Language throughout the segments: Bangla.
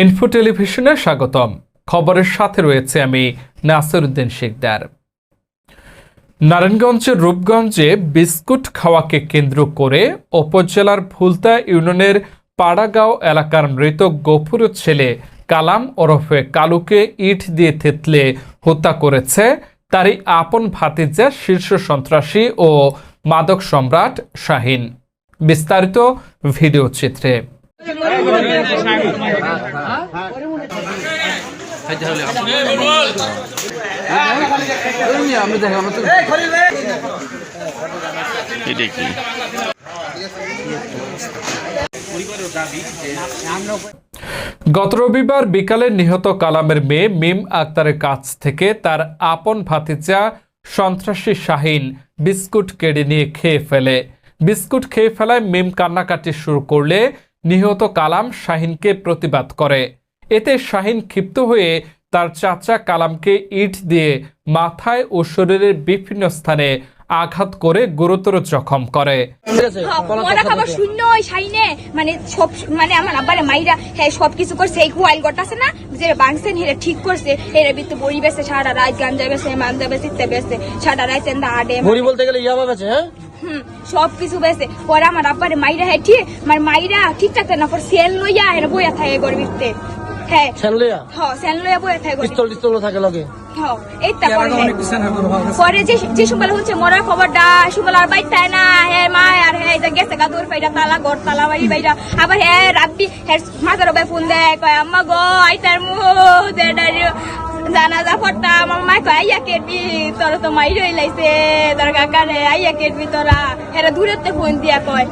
ইনফো টেলিভিশনে স্বাগতম। খবরের সাথে রয়েছে আমি নাসিরউদ্দিন শিকদার। নারায়ণগঞ্জের রূপগঞ্জে বিস্কুট খাওয়াকে কেন্দ্র করে উপজেলার ফুলতা ইউনিয়নের পাড়াগাঁও এলাকার মৃত গফুরের ছেলে কালাম ওরফে কালুকে ইট দিয়ে থেতলে হত্যা করেছে তারই আপন ভাতিজা শীর্ষ সন্ত্রাসী ও মাদক সম্রাট শাহিন। বিস্তারিত ভিডিও চিত্রে। গত রবিবার বিকালে নিহত কালামের মেয়ে মিম আক্তারের কাছ থেকে তার আপন ভাতিজা সন্ত্রাসী শাহিন বিস্কুট কেড়ে নিয়ে খেয়ে ফেলে। বিস্কুট খেয়ে ফেলায় মিম কান্নাকাটি শুরু করলে নিহত কালাম শাহিনকে প্রতিবাদ করে। এতে শাহিন ক্ষিপ্ত হয়ে তার চাচা কালামকে ইট দিয়ে মাথায় ও শরীরের বিভিন্ন স্থানে আঘাত করে গুরুতর জখম করে। আমার আব্বারে মাইরা সবকিছু করছে, এই কোয়াইল গটাছে না যে বাংসেন হেরে ঠিক করছে, এর ভিতরে বড়ি বেছে, সারা রাত গাঞ্জা বেছে, মান্দা বেছে, ইত্তে বেছে, সারা রাত চেন্দা আডে বড়ি বলতে গেলে ইয়াবা বেছে। হ্যাঁ সবকিছু বেছে। পরে আমার আব্বারে মাইরা ঠিক আমার মাইরা ঠিক থাকতে না, পর সেল লইয়া এর বইয়া থাকে গর্বিতে। হ্যাঁ সেল লইয়া বইয়া থাকে, পিস্তল থাকে লগে। পরে যে সুবাল হচ্ছে মরার খবরটা সুবাল আর বাইতে না, হে মা আর হে গেছে গাদুর পাইরা তালা ঘর তালা বাড়ি বাইরা, আবার হে রাব্বি হে মাথার উপরে ফোন দেয়, কয় আম্মা গো আইতার জানাজা ফটা। আমার মা কয় আইয়া কেটবি, তোরা তো মাই রইলাইছে, তোর কাকারে আইয়া কেটবি তোরা, এরা দূরেতে ফোন দিয়া কয়।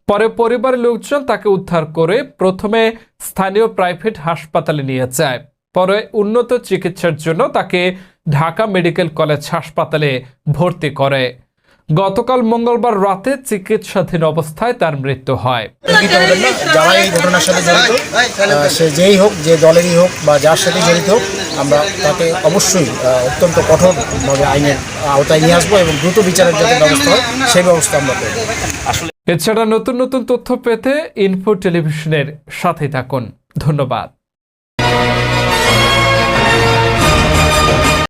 পরে পরিবারের লোকজন তাকে উদ্ধার করে প্রথমে স্থানীয় প্রাইভেট হাসপাতালে নিয়ে যায়। পরে উন্নত চিকিৎসার জন্য তাকে ঢাকা মেডিকেল কলেজ হাসপাতালে ভর্তি করে। গতকাল মঙ্গলবার রাতে চিকিৎসাধীন অবস্থায় তার মৃত্যু হয়। যারা এই ঘটনার সাথে জড়িত, সে যেই হোক, যে দলেরই হোক বা যার সাথে জড়িত হোক, আমরা তাকে অবশ্যই অত্যন্ত কঠোরভাবে আইনের আওতায় নিয়ে আসবো এবং দ্রুত বিচারের যাতে ব্যবস্থা হয় সেই ব্যবস্থা আমরা করব। এছাড়া নতুন নতুন তথ্য পেতে ইনফো টেলিভিশনের সাথে থাকুন। ধন্যবাদ।